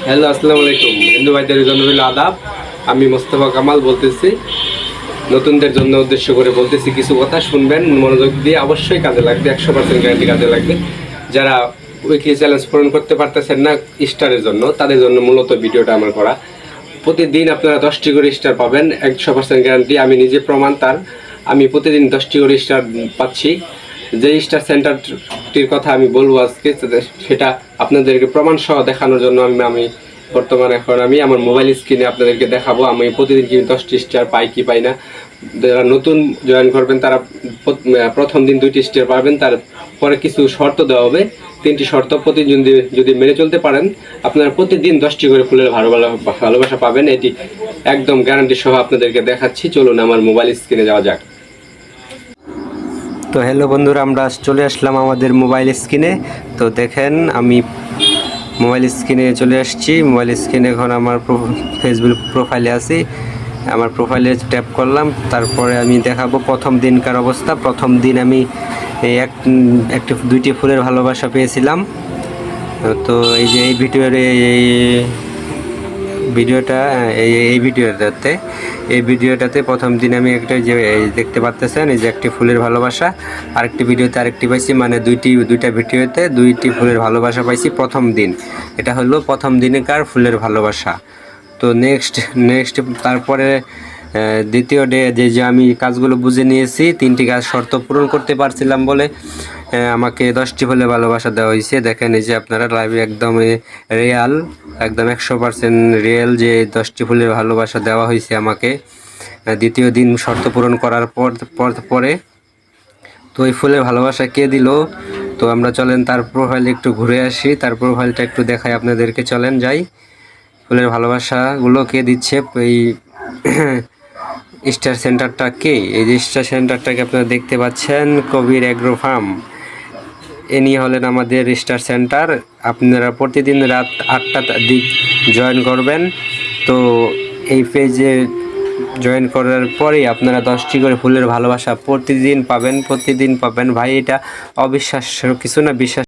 Hello, আসসালামু আলাইকুম। হিন্দু ভাইদের জন্য রইল আদাব। আমি মোস্তফা কামাল বলতেছি। নতুনদের জন্য উদ্দেশ্য করে বলতেছি কিছু কথা, শুনবেন মনোযোগ দিয়ে, অবশ্যই কাজে লাগবে, 100% গ্যারান্টি কাজে লাগবে। যারা উইকলি চ্যালেঞ্জ পূরণ করতে পারতেছেন না স্টারের জন্য, তাদের জন্য মূলত ভিডিওটা আমার করা। প্রতিদিন আপনারা 10টি করে স্টার পাবেন, 100% গ্যারান্টি। আমি নিজে প্রমাণ তার। আমি প্রতিদিন 10টি করে স্টার পাচ্ছি। যে স্টার সেন্টারটির কথা আমি বলবো আজকে, সেটা আপনাদেরকে প্রমাণ সহ দেখানোর জন্য আমি বর্তমানে এখন আমি আমার মোবাইল স্ক্রিনে আপনাদেরকে দেখাবো আমি প্রতিদিন কি 10টি স্টার পাই কি পাই না। যারা নতুন জয়েন করবেন তারা প্রথম দিন 2টি স্টার পাবেন, তারপরে কিছু শর্ত দেওয়া হবে। 3টি শর্ত প্রতিদিন যদি মেনে চলতে পারেন, আপনারা প্রতিদিন 10টি করে ফুলের ভালোবাসা পাবেন। এটি একদম গ্যারান্টি সহ আপনাদেরকে দেখাচ্ছি। চলুন আমার মোবাইল স্ক্রিনে যাওয়া যাক। তো হ্যালো বন্ধুরা, আমরা চলে আসলাম আমাদের মোবাইল স্ক্রিনে। তো দেখেন, আমি মোবাইল স্ক্রিনে চলে আসছি। মোবাইল স্ক্রিনে এখন আমার ফেসবুক প্রোফাইলে আছি। আমার প্রোফাইলে ট্যাপ করলাম, তারপরে আমি দেখাবো প্রথম দিনকার অবস্থা। প্রথম দিন আমি একটি 2টি ফুলের ভালোবাসা পেয়েছিলাম। তো এই যে এই ভিডিওটাতে প্রথম দিন আমি একটা যে দেখতে পাচ্ছেন, এই যে একটি ফুলের ভালোবাসা, আরেকটি ভিডিওতে আরেকটি পাইছি, মানে দুইটা ভিডিওতে 2টি ফুলের ভালোবাসা পাইছি প্রথম দিন। এটা হলো প্রথম দিনকার ফুলের ভালোবাসা। তো নেক্সট তারপরে দ্বিতীয় ডে যে আমি কাজগুলো বুঝে নিয়েছি, 3টি কাজ শর্ত পূরণ করতে পারছিলাম বলে আমাকে 10টি ফুলের ভালোবাসা দেওয়া হয়েছে। দেখেন, এই যে আপনারা লাইভে একদম রিয়াল, একদম 100% রিয়েল যে 10টি ফুলের ভালোবাসা দেওয়া হয়েছে আমাকে দ্বিতীয় দিন শর্ত পূরণ করার পরে। তো এই ফুলের ভালোবাসা কে দিল? তো আমরা চলেন তার প্রোফাইলে একটু ঘুরে আসি, তার প্রোফাইলটা একটু দেখাই আপনাদেরকে। চলেন যাই। ফুলের ভালোবাসাগুলো কে দিচ্ছে, এই স্টার সেন্টারটা কে? এই যে স্টার সেন্টারটাকে আপনারা দেখতে পাচ্ছেন, কবির এগ্রো ফার্ম। ইনি হলেন আমাদের স্টার সেন্টার। আপনারা প্রতিদিন রাত 8টার দিক জয়েন করবেন। তো এই পেজে জয়েন করার পরেই আপনারা 10টি করে ফুলের ভালোবাসা প্রতিদিন পাবেন ভাই। এটা অবিশ্বাস্য কিছু না, বিশ্বাস